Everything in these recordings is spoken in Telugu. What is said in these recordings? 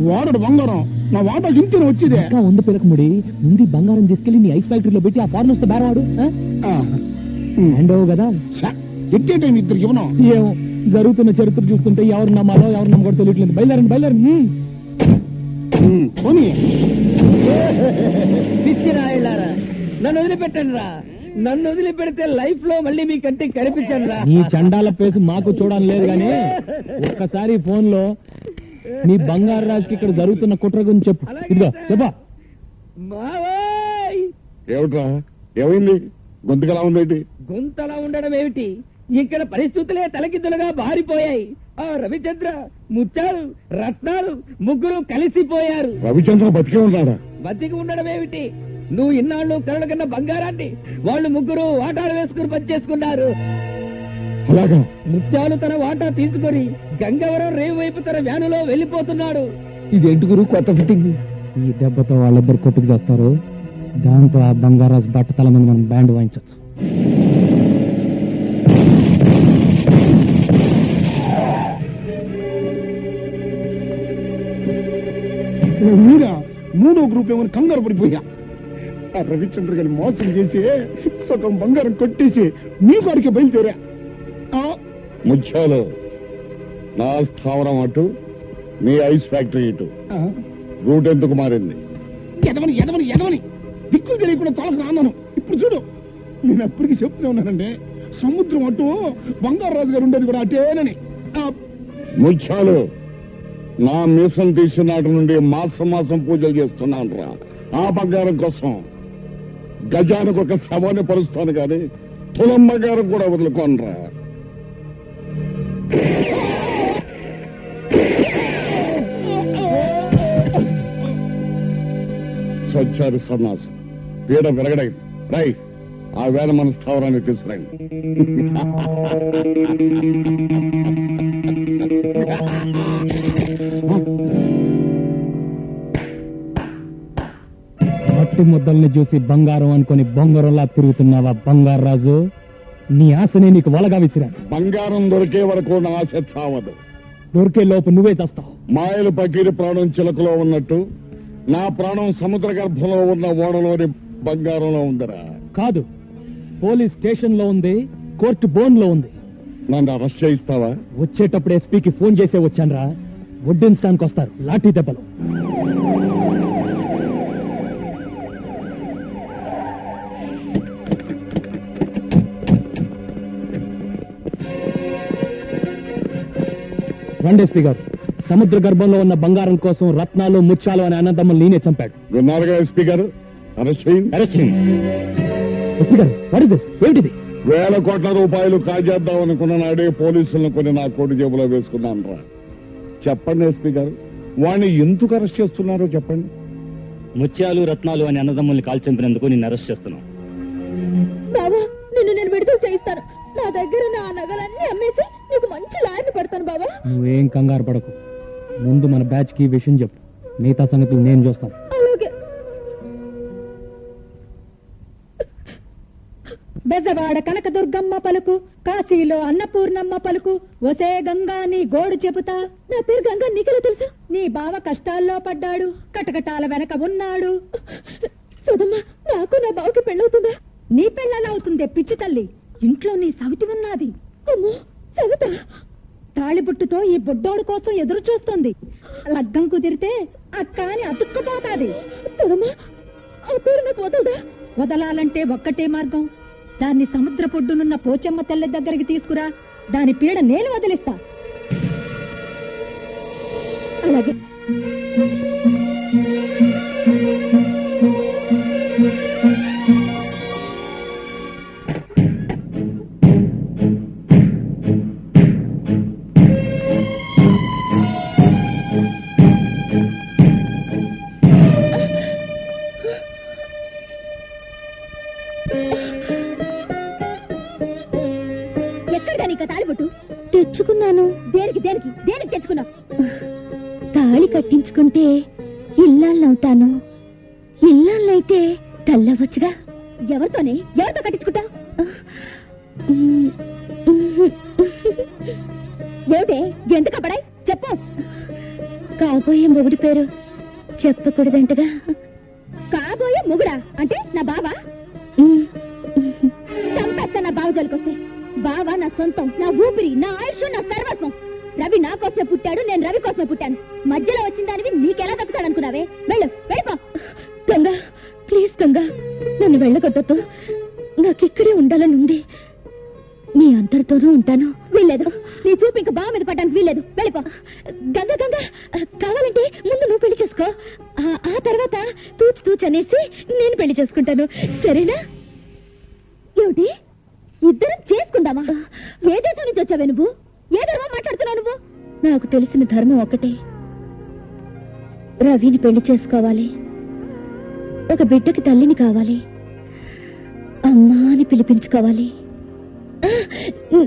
వాడు బంగారం నా వాటా ఇంటిని వచ్చిదే ఉంది పిలకముడి ముందు బంగారం తీసుకెళ్లి నీ ఐస్ ఫ్యాక్టరీలో పెట్టి ఆ ఫారెనర్స్ తో బేరవాడు హ్యాండ్ ఓవర్ కదా ఎట్టే టైం ఇద్దరు ఇవ్వను ఏమో జరుగుతున్న చరిత్ర చూస్తుంటే ఎవరు నమ్మాలో ఎవరు నమ్మకూడదు తెలియట్లేదు. బయలుదేరండి పోనీ పిచ్చి రాయిల్లారా నన్ను వదిలిపెట్టండి రా. నన్ను వదిలిపెడితే లైఫ్ లో మళ్ళీ మీ కంటికి కనిపించండి రా. నీ చండాల పేసు మాకు చూడడం లేదు గానీ ఒక్కసారి ఫోన్ లో నీ బంగారు రాజుకి ఇక్కడ జరుగుతున్న కుట్ర గురించి చెప్పు. ఇదిగో చెప్పా. ఏమిట్రా ఏమైంది? గొంతుకలా ఉందేంటి? గొంతలా ఉండడం ఏమిటి, ఇక్కడ పరిస్థితులే తలకిద్దులుగా బారిపోయాయి. ఆ రవిచంద్ర, ముత్యాలు, రత్నాలు ముగ్గురు కలిసిపోయారు. రవిచంద్ర బతికే ఉన్నాడా? బతికి ఉండడం ఏమిటి, నువ్వు ఇన్నాళ్ళు కరణ కన్నా బంగారాన్ని వాళ్ళు ముగ్గురు వాటాలు వేసుకుని పనిచేసుకున్నారు. అలాగా? ముత్యాలు తన వాటా తీసుకొని గంగవరం రేవు వైపు తన వ్యానులో వెళ్లిపోతున్నాడు. ఇదేంటి గురు కొత్త ఫిట్టింగ్? ఈ దెబ్బతో వాళ్ళిద్దరు కొట్టుకు చేస్తారు. దాంతో ఆ బంగారాజు బట్టతల మంది మనం బ్యాండ్ వాయించచ్చు. మీరా మూడో గ్రూప్ ఏమని కంగారు పడిపోయా. ఆ రవిచంద్ర గారిని మోసం చేసి సగం బంగారం కొట్టేసి మీ కాడికి బయలుదేరా. ముత్యాలు, నా స్థావరం అటు, మీ ఐస్ ఫ్యాక్టరీ ఇటు. రూట్ ఎందుకు మారింది? ఎదవని ఎదవని ఎదవని దిక్కులు తెలియకుండా తొలగ రాన్నాను. ఇప్పుడు చూడు, నేను అప్పటికి చెప్తూనే ఉన్నానండి, సముద్రం అటు బంగారు రాజు గారు ఉండేది కూడా అటేనని. ముత్యాలు, నా మీసం తీసిన నాటి నుండి మాసం మాసం పూజలు చేస్తున్నాను రా. ఆ బంగారం కోసం గజానికి ఒక శవాన్ని పరుస్తాను కానీ తులం బంగారం కూడా వదులుకోనరా. సచ్చారు సన్నాసం, పీడ విరగడైంది. రై, ఆ వేళ మన స్థావరాన్ని తీసుకురండి. మట్టి ముద్దల్ని చూసి బంగారం అనుకుని బొంగరంలా తిరుగుతున్నావా బంగారు రాజు? నీ ఆశనే నీకు వలగా విసిరా. బంగారం దొరికే వరకు నా ఆశ చావదు. దొరికే లోపు నువ్వే చేస్తావు. మాయలు పకీరి ప్రాణం చిలకలో ఉన్నట్టు నా ప్రాణం సముద్ర గర్భంలో ఉన్న ఓడలోని బంగారంలో ఉందరా. కాదు, పోలీస్ స్టేషన్ లో ఉంది, కోర్టు బోన్ లో ఉంది. నన్ను అరెస్ట్ చేయిస్తావా? వచ్చేటప్పుడు ఎస్పీకి ఫోన్ చేసే వచ్చానరా. వడ్డించడానికి వస్తారు లాఠీ దెబ్బలు. రండి ఎస్పీ గారు. సముద్ర గర్భంలో ఉన్న బంగారం కోసం రత్నాలు ముత్యాలు అనే అన్నదమ్ములు నేనే చంపాడు. విన్నారుగా ఎస్పీ గారు, అరెస్ట్ చేయండి. ఎస్పీ గారు, వాట్ ఇస్ దిస్? ఏమిటిది? వేల కోట్ల రూపాయలు కాజేద్దాం అనుకున్న నాడే పోలీసులను కొని నా కోటి జేబులో వేసుకున్నాను రా. చెప్పండి ఎస్పీ గారు, వాణ్ణి ఎందుకు అరెస్ట్ చేస్తున్నారో చెప్పండి. ముత్యాలు రత్నాలు అనే అన్నదమ్ముల్ని కాల్ చంపినందుకు నిన్ను అరెస్ట్ చేస్తున్నాం. బాబా, నిన్ను నేను విడుదల చేయిస్తాను. నా దగ్గర నా నగలన్నీ అమ్మేసి నీకు మంచి లాయర్ని పెడతాను బాబా. నువ్వేం కంగారు పడకు. ముందు మన బ్యాచ్ కి విషయం చెప్పు, మిగతా సంగతులు నేను చూస్తాను. అలాగే. బెజవాడ కనకదుర్గమ్మ పలుకు, కాశీలో అన్నపూర్ణమ్మ పలుకు, ఒసే గంగా నీ గోడు చెబుతా. నా పేరు గంగా, నీకెలా తెలుసు? నీ బావ కష్టాల్లో పడ్డాడు, కటకటాల వెనక ఉన్నాడు. సుధమ్మ, నాకు నా బావకి పెళ్ళవుతుందా? నీ పెళ్ళలా అవుతుందే పిచ్చి తల్లి. ఇంట్లో నీ సవితి ఉన్నది. అమ్మో, సవిత తాళిబుట్టుతో ఈ బుడ్డోడు కోసం ఎదురు చూస్తుంది. లగ్గం కుదిరితే అక్క అని అతుక్కుపోతాది. సుధమ్మ, ఆ పేరు నాకు వదలదా? వదలాలంటే ఒక్కటే మార్గం. దాన్ని సముద్ర పొడ్డునున్న పోచమ్మ తెల్ల దగ్గరికి తీసుకురా. దాని పీడ నేను వదిలిస్తా. అలాగే. తెచ్చుకున్నాను. దేనికి దేనికి దేనికి తెచ్చుకున్నావు? తాళి కట్టించుకుంటే ఇల్లాలవుతాను. ఇల్లాలైతే తల్లవచ్చుగా. ఎవరితోనే? ఎవరితో కట్టించుకుంటా? ఏమిటే ఎందుకు అబ్బడాయి? చెప్పు. కాబోయే మొగుడి పేరు చెప్పకూడదంటగా. కాబోయే మొగుడా అంటే నా బావా? చంపేస్తా నా బావ జోలికొస్తే. బావా నా సొంతం, నా ఊపిరి, నా ఆయుష్, నా సర్వస్వం. రవి నా కోసమే పుట్టాడు, నేను రవి కోసమే పుట్టాను. మధ్యలో వచ్చిన దానివి నీకెలా దక్కుతాడనుకున్నావే? వెళ్ళు, వెళ్ళిపో. గంగా ప్లీజ్ గంగా, నన్ను వెళ్ళగొట్టద్దు. నాకిక్కడే ఉండాలని ఉంది. నీ అందరితోనూ ఉంటాను. వీల్లేదు, నీ చూపు ఇంకా బావ మీద పడ్డానికి వీల్లేదు. వెళ్ళిపో. గంగా గంగా, కావాలంటే ముందు నువ్వు పెళ్లి చేసుకో. ఆ తర్వాత తూచు తూచు అనేసి నేను పెళ్లి చేసుకుంటాను, సరేనా? ఏమిటి, ఇద్దరం చేసుకుందామా? ఏ దేశం నుంచి వచ్చావే నువ్వు? ఏ ధర్మం మాట్లాడుతున్నావు నువ్వు? నాకు తెలిసిన ధర్మం ఒకటే, రవిని పెళ్లి చేసుకోవాలి. ఒక బిడ్డకి తల్లిని కావాలి, అమ్మా అని పిలిపించుకోవాలి.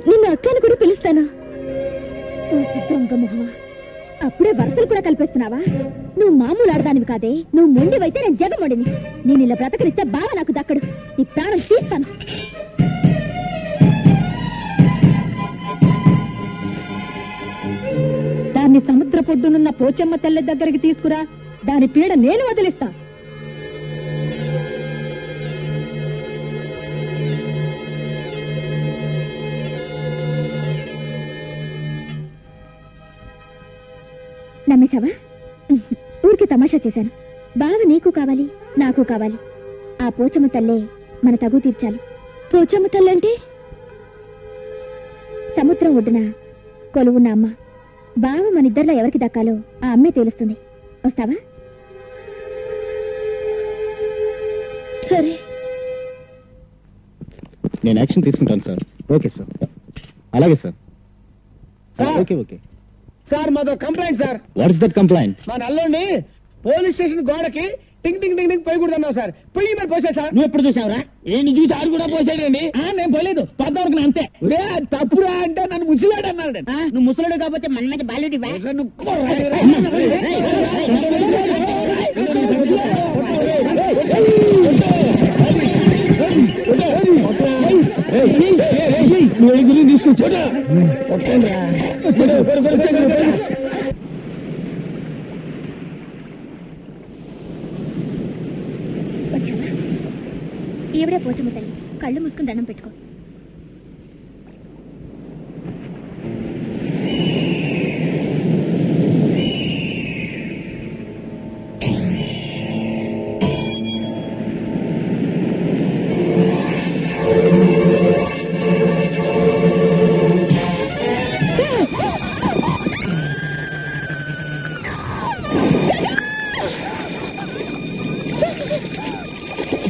నిన్ను అక్కని కూడా పిలుస్తాను. దొంగ మొహమా, అప్పుడే వరసలు కూడా కల్పిస్తున్నావా? నువ్వు మామూలు ఆడదానివి కాదే. నువ్వు మొండివైతే నేను జగమొండిని. నేను ఇలా బ్రతకనిస్తే బావ నాకు దక్కడు. నీ ప్రాణం తీస్తాను. దాన్ని సముద్ర పొడ్డునున్న పోచమ్మ తల్లి దగ్గరికి తీసుకురా. దాని పీడ నేను వదిలిస్తా. నమ్మేశావా? ఊరికి తమాషా చేశాను. బావ నీకు కావాలి, నాకు కావాలి. ఆ పోచమ్మ తల్లే మన తగు తీర్చాలి. పోచమ్మ తల్లంటే సముద్రం ఒడ్డున కొలువున్న అమ్మ. బావ మన ఇద్దరిలో ఎవరికి దక్కాలో ఆ అమ్మే తెలుస్తుంది. వస్తావా? సరే, నేను యాక్షన్ తీసుకుంటాను సార్. Okay sir. అలాగే సార్. ఓకే ఓకే సార్, మాదో complaint sir. What is that complaint? మా నల్లోని పోలీస్ స్టేషన్ గోడకి టింగ్ టింగ్ టింగ్ టింగ్ పోయకూడదు అన్నావు సార్. పొయ్యి మరి పోసా సార్. నువ్వు ఎప్పుడు చూసావురా? ఏంటి చూసి ఆడు కూడా పోసాడండి. నేను పోలేదు, పద్దవరకు అంతే. తప్పురా అంటే నన్ను ముసలాడు అన్నాడు. నువ్వు ముసలాడు కాబట్టి మన మీద బాలుడి తీసుకొచ్చా. ఈవిడే పోచమ్మ తల్లి. కళ్ళు మూసుకుని దండం పెట్టుకో.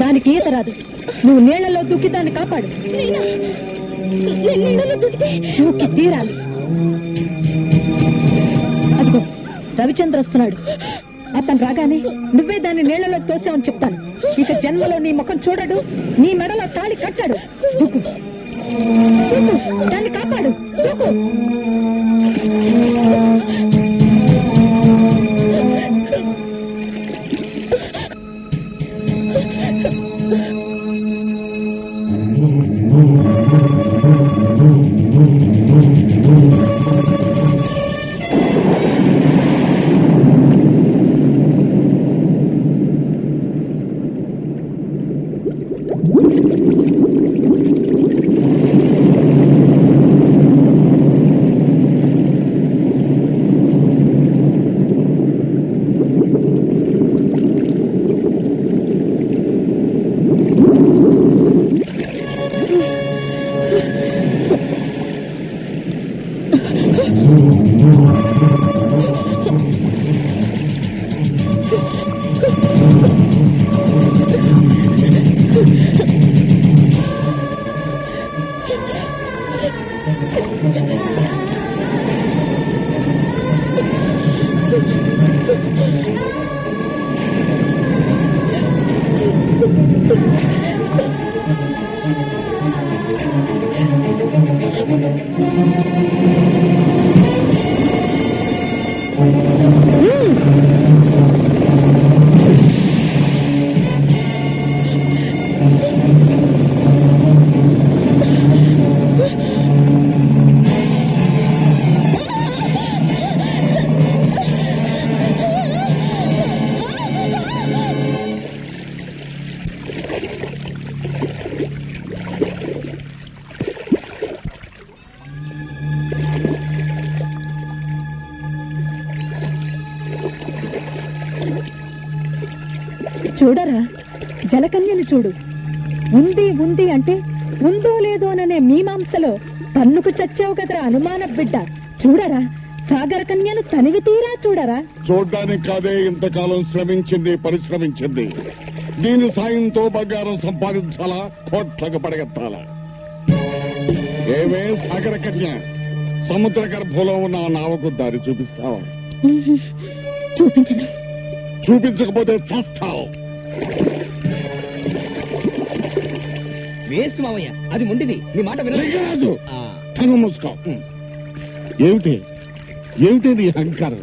దానికి ఈత రాదు. నువ్వు నీళ్లలో దూకి దాన్ని కాపాడు. దూకి తీరాలి. అదిగో రవిచంద్ర వస్తున్నాడు. అతను రాగానే నువ్వే దాన్ని నీళ్లలో తోసావని చెప్తాను. ఇక జన్మలో నీ ముఖం చూడడు, నీ మెడలో తాళి కట్టాడు. దూకు, దాన్ని కాపాడు. దూకు. కన్యని చూడు. ఉంది ఉంది అంటే ఉందో లేదోననే మీమాంసలో తన్నుకు చచ్చావు కదరా అనుమాన బిడ్డ. చూడరా సాగర కన్యను తనివి తీరా చూడరా. చూడ్డానికి కాదే ఇంతకాలం శ్రమించింది, పరిశ్రమించింది. దీని సాయంతో బంగారం సంపాదించాలా, కోట్లకు పడగెత్తాలా? ఏమే సాగర కన్య, సముద్ర గర్భంలో ఉన్న ఆ నావకు దారి చూపిస్తావా? చూపించను. చూపించకపోతే చస్తావు. వేస్ట్ మామయ్య, అది ముండిది. నీ మాట లింగరాజు, కన్ను మూసుకో. ఏమిటి ఏమిటి నీ అహంకారం?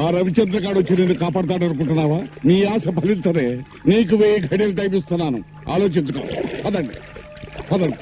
ఆ రవిచంద్రగాడు వచ్చి నిన్ను కాపాడతాడనుకుంటున్నావా? నీ ఆశ ఫలించదే. నీకు 1000 ఘడియలు టైపిస్తున్నాను, ఆలోచించుకో. పదండి పదండి.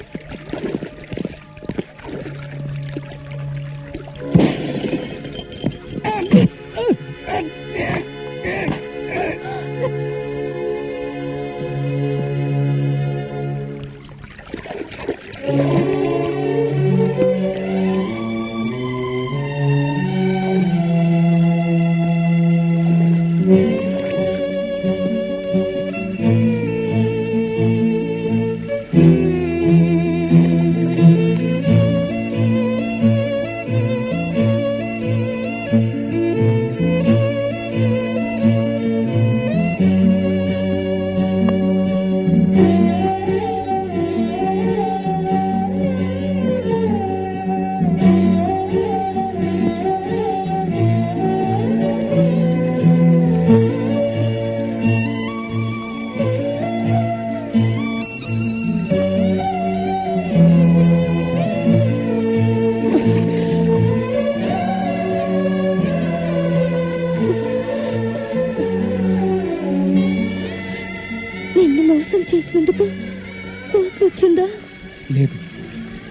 లేదు,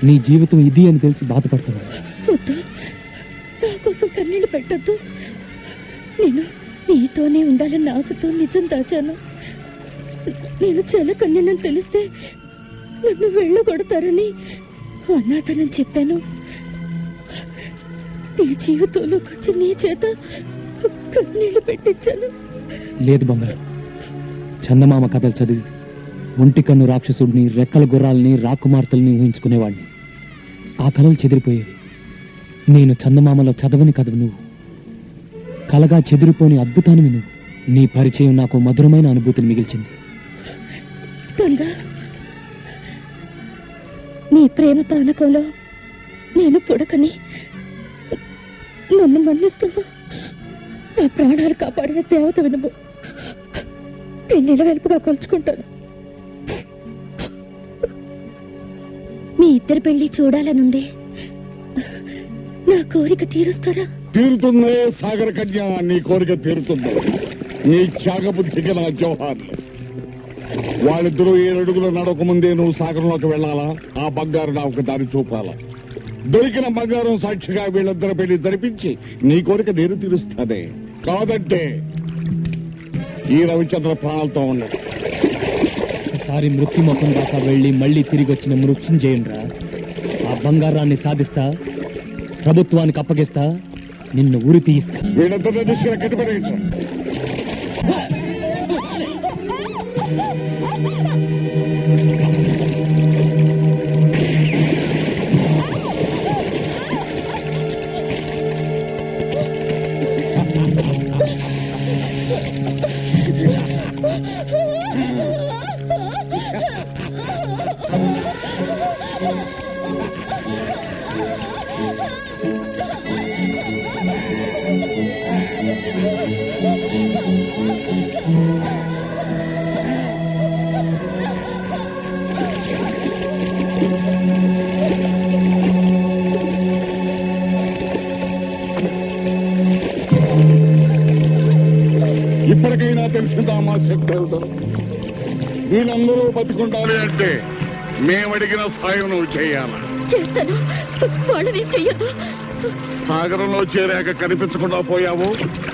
నీ జీవితం ఇది అని తెలిసి బాధపడుతున్నాను. వద్దు, నా కోసం కన్నీళ్లు పెట్టద్దు. నేను నీతోనే ఉండాలన్న ఆశతో నిజం దాచాను. నేను చాలా కన్యనని తెలిస్తే నన్ను వెళ్ళగొడతారని అనాథనని చెప్పాను. నీ జీవితంలోకి వచ్చి నీ చేత కన్నీళ్లు పెట్టించాను. లేదు బంగారు, చందమామ కథలు చదివి ఒంటి కన్ను రాక్షసుడిని, రెక్కల గుర్రాలని, రాకుమార్తెల్ని ఊహించుకునేవాడిని. ఆ కథలు చెదిరిపోయేవి. నేను చందమామలో చదవని కథవు నువ్వు, కలగా చెదిరిపోని అద్భుతానివి నువ్వు. నీ పరిచయం నాకు మధురమైన అనుభూతిని మిగిల్చింది. గంగా, నీ ప్రేమ పానకంలో నేను పుడకని నన్ను మన్నిస్తావా? నా ప్రాణాలు కాపాడిన దేవత వినుము. నేను నిలవెల్పుగా కొలుచుకుంటాను. మీ ఇద్దరు పెళ్లి చూడాలనుంది. నా కోరిక తీరుస్తారా? తీరుతుందే సాగర కన్య, నీ కోరిక తీరుతుంది. నీ త్యాగబుద్ధికి నా జోహార్లు. వాళ్ళిద్దరూ 7 అడుగులు నడకముందే నువ్వు సాగరంలోకి వెళ్ళాలా, ఆ బంగారు నావకు దారి చూపాలా. దొరికిన బంగారం సాక్షిగా వీళ్ళిద్దరు పెళ్లి జరిపించి నీ కోరిక నేను తీరుస్తానే. కాదంటే ఈ రవిచంద్ర ప్రాణాలతో ఉండదు. ఒకసారి మృత్యుముఖం దాకా వెళ్లి మళ్లీ తిరిగి వచ్చిన మృత్యుంజయునిరా. ఆ బంగారాన్ని సాధిస్తా, ప్రభుత్వానికి అప్పగిస్తా, నిన్ను ఉరి తీయిస్తా. వీళ్ళిద్దరిని తీసుకుని కట్టుబడి ఇప్పటికైనా తెలిసిందా మా శక్తి ఏమిటో? వీళ్ళందరూ బతికుండాలి అంటే మేమడిగిన సాయం నువ్వు చేయాలి. చేస్తాను. వాళ్ళని చెయ్యొద్దు. సాగరంలో చేరాక కనిపించకుండా పోయావు,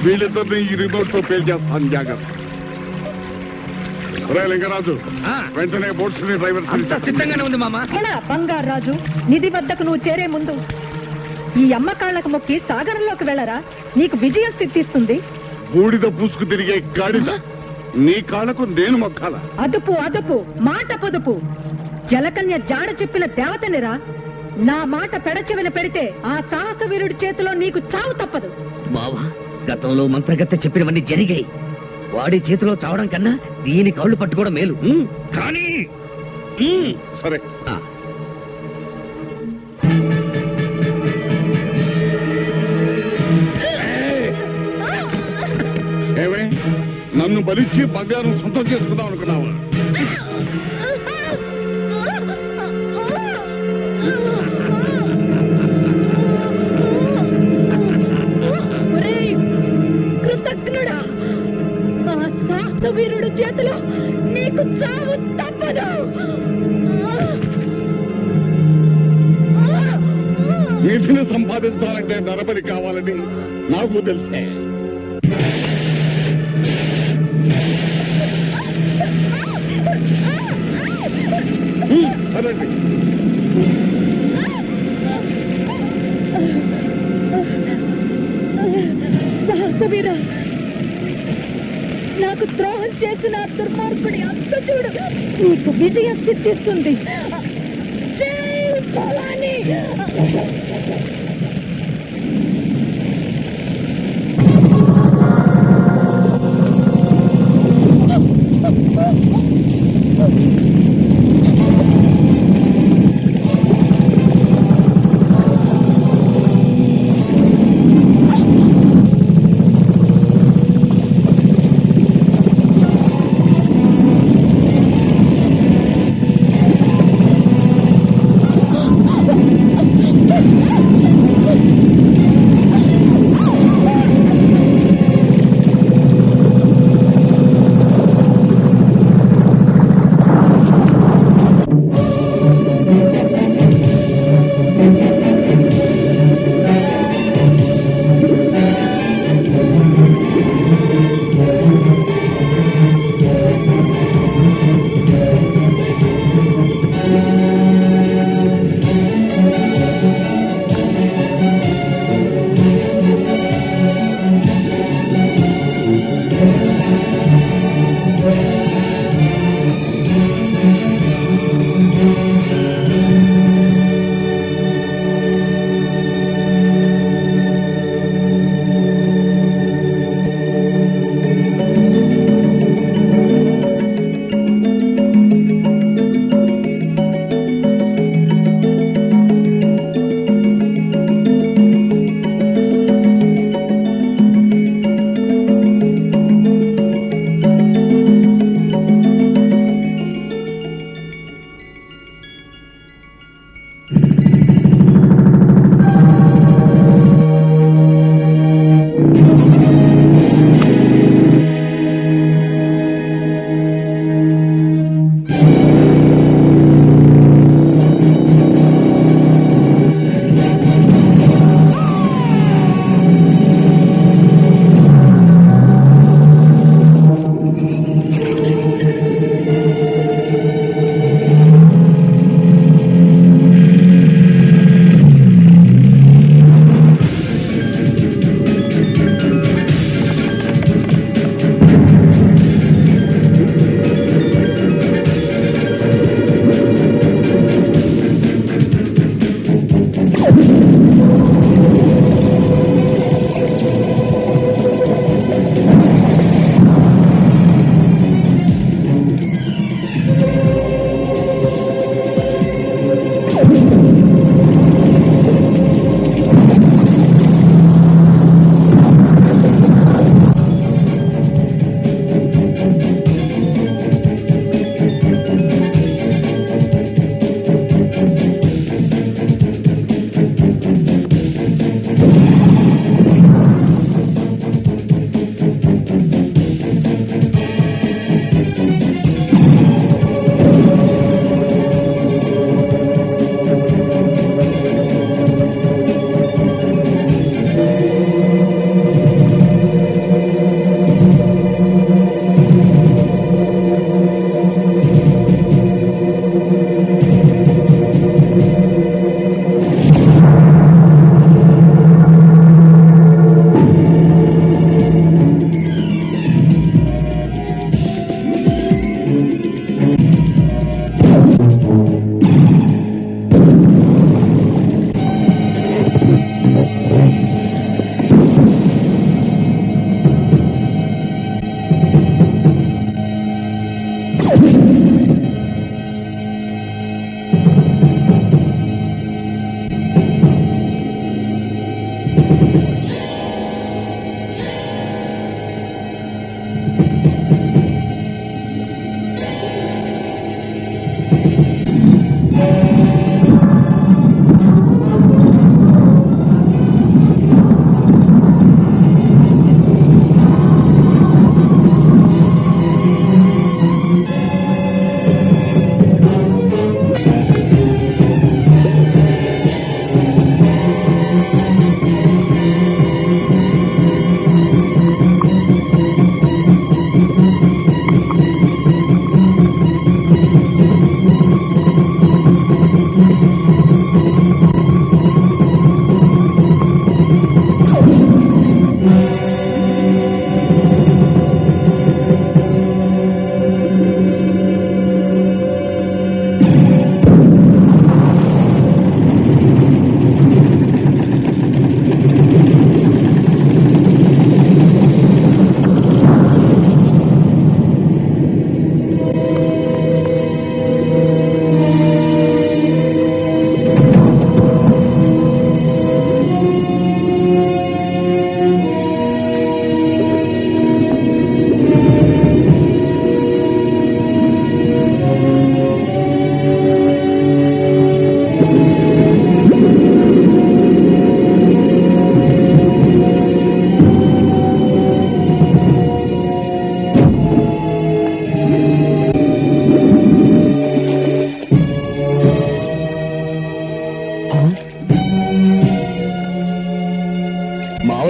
వీళ్ళిద్దరిని ఈ రిమోట్ తో పేల్చేస్తాను. జాగ్రత్త. రే లింగరాజు, వెంటనే బోట్స్ ని డ్రైవర్ సిద్ధంగానే ఉంది మామ. బంగారాజు, నిధి వద్దకు నువ్వు చేరే ముందు ఈ అమ్మకాళ్లకు మొక్కి సాగరంలోకి వెళ్ళరా. నీకు విజయం సిద్ధిస్తుంది. బూడిద పూసుకు తిరిగే గాడిద, నీ కాళ్ళకు నేను మొక్కాల. అదుపు అదుపు, మాట పొదుపు. జలకన్య జాడ చెప్పిన దేవతనిరా. నా మాట పెడచెవిన పెడితే ఆ సాహస వీరుడి చేతిలో నీకు చావు తప్పదు. బావా, గతంలో మంత్రగత్తె చెప్పినవన్నీ జరిగాయి. వాడి చేతిలో చావడం కన్నా దీని కాళ్ళు పట్టుకోవడం మేలు. కానీ సరే, ఏమే నన్ను బలిచ్చి బంగారం సొంతం చేసుకుందాం అనుకున్నావా? ఒరేయ్, కృతజ్ఞుడా, ఆ సాహస వీరుడు చేతిలో నీకు చావు తప్పదు. నిధిని సంపాదించాలంటే నరబలి కావాలని నాకు తెలిసే. సరే, సాహసవీరా, నాకు ద్రోహం చేసిన ఆ దుర్మార్గుడి అంత చూడు. నీకు విజయం సిద్ధిస్తుంది. జై భవానీ.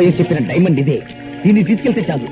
అయ్యే చెప్పిన డైమండ్ ఇదే, దీన్ని తీసుకెళ్తే చాలు.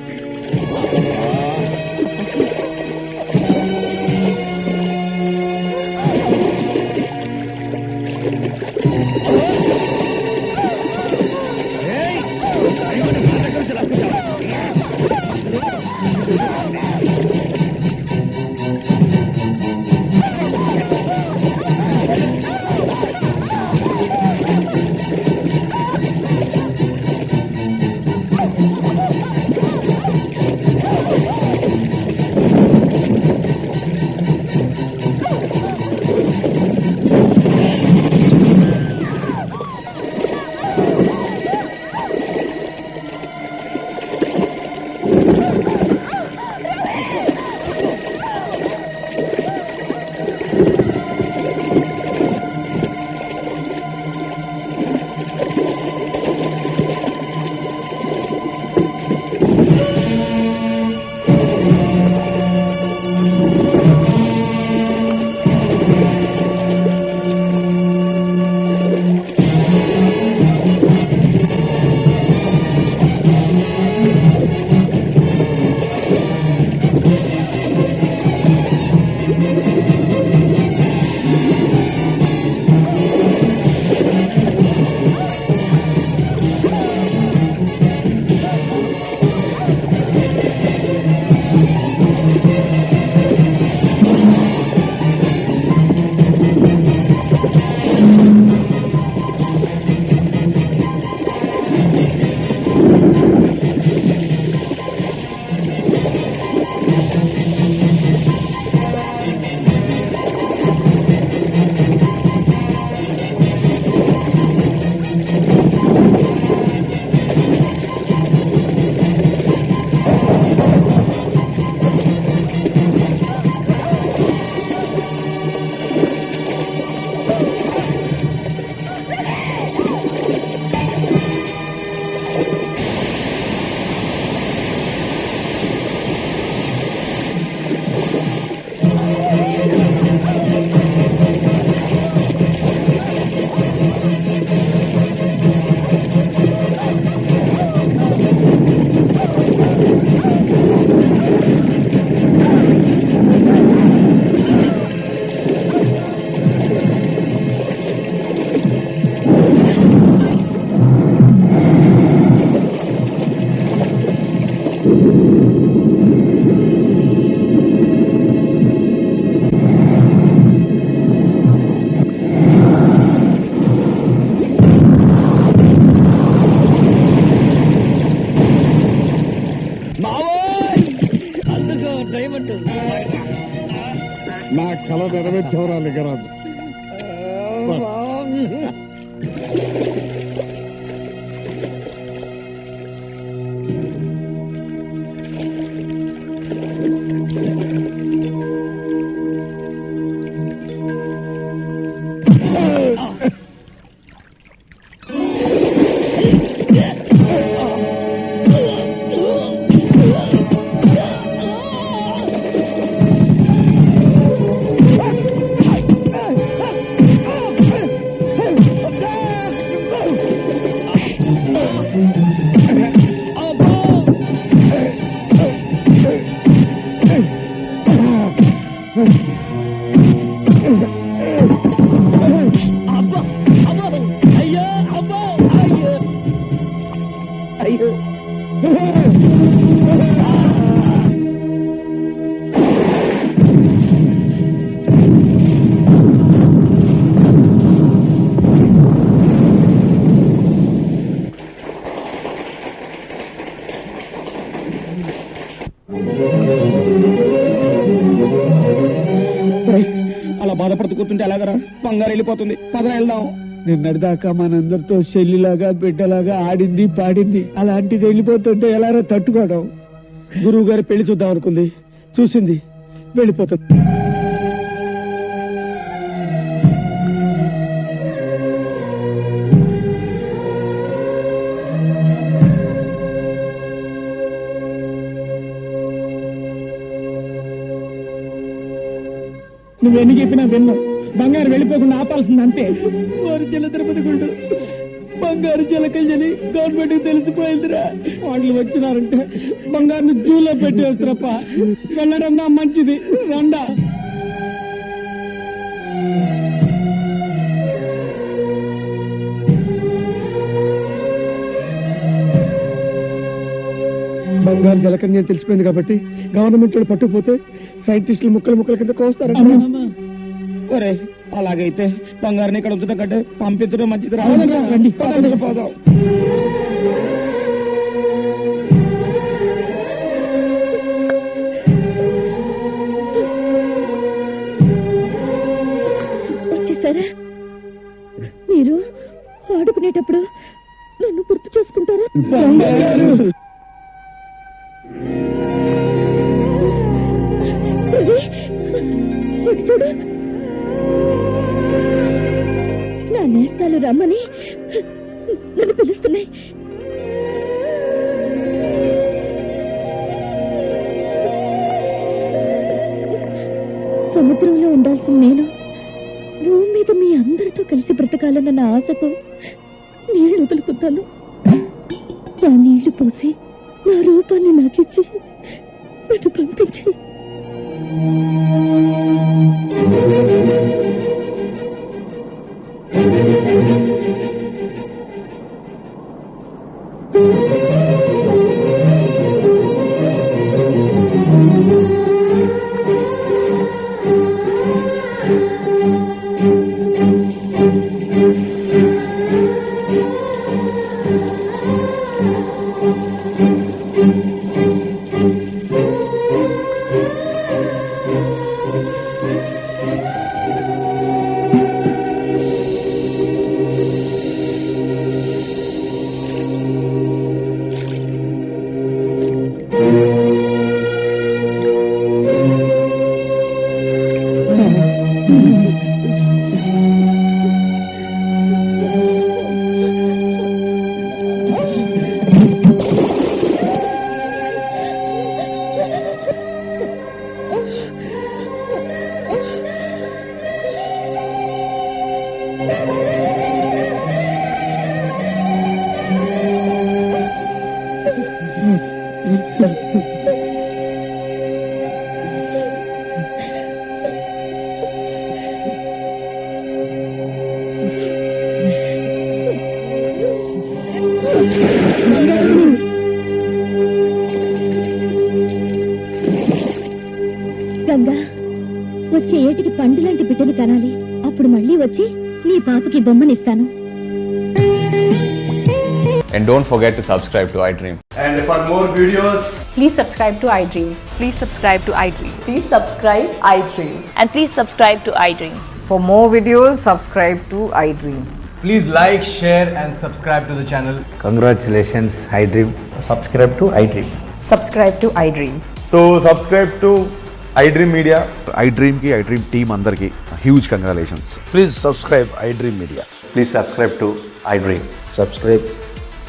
నా కళ నెరవేర్చవరా లింగరాజు. అలా బాధపడుతూ కూర్చుంటే ఎలాగరా? బంగారు వెళ్ళిపోతుంది. పదన వెళ్దాం. నిన్నటిదాకా మనందరితో చెల్లిలాగా బిడ్డలాగా ఆడింది పాడింది, అలాంటిది వెళ్ళిపోతుంటే ఎలారో తట్టుకోవడం. గురువు గారి పెళ్లి చూద్దాం అనుకుంది, చూసింది, వెళ్ళిపోతుంది. నువ్వెన్ని చెప్పినా విన్ను. బంగారు వెళ్ళిపోకుండా ఆపాల్సింది అంతే. వారి చిన్న తిరుపతి గుండు బంగారు చిలకల్ని గవర్నమెంట్ తెలిసిపోయిందిరా. వాళ్ళు వచ్చినారంటే బంగారుని జూలో పెట్టి వస్తారప్ప. వెళ్ళడం మంచిది. రండా. బంగారు జలకన్య తెలిసిపోయింది కాబట్టి గవర్నమెంట్ వాళ్ళు పట్టుకుపోతే సైంటిస్టులు ముక్కల కింద కోస్తారు. ఒరే అలాగైతే బంగారుని ఇక్కడ ఉంచడం కంటే పంపించడం మంచిది. పోదాం. వచ్చేసారా? మీరు ఆడుకునేటప్పుడు నన్ను గుర్తు చేసుకుంటారా? చూడు, నా నేస్తాలు రమ్మని నన్ను పిలుస్తున్నాయి. సముద్రంలో ఉండాల్సిన నేను భూమి మీద మీ అందరితో కలిసి బ్రతకాలన్న ఆశతో నీళ్లు వదులుకుంటాను. నా నీళ్లు పోసి నా రూపాన్ని నాకిచ్చి నన్ను పంపించి గంగా, వచ్చే ఏటికి పండు లాంటి బిడ్డని కనాలి. అప్పుడు మళ్ళీ వచ్చి నీ పాపకి బొమ్మనిస్తాను. And don't forget to subscribe to iDream. And for more videos, please subscribe to iDream. Please subscribe to iDream. Please subscribe iDream. And please subscribe to iDream. For more videos, subscribe to iDream. please like, share and subscribe to the channel. Congratulations, iDream. Subscribe to iDream. Subscribe to iDream. So subscribe to iDream Media. iDream ki iDream team andarki huge congratulations. Please subscribe iDream Media. Please subscribe to iDream. Subscribe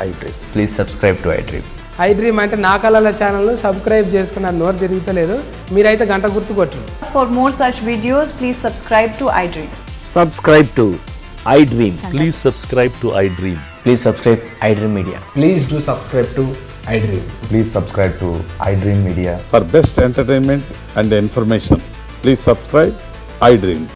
iDream. Please subscribe to iDream. iDream అంటే నా కళల ఛానల్ సబ్స్క్రైబ్ చేసుకున్న నోరు తిరుగుతలేదు. మీరైతే గంట గుర్తు కొట్టండి. For more such videos, please subscribe to iDream. Subscribe to iDream. Please subscribe to iDream. Please subscribe iDream Media. Please do subscribe to iDream. Please subscribe to iDream Media. For best entertainment and information, please subscribe iDream.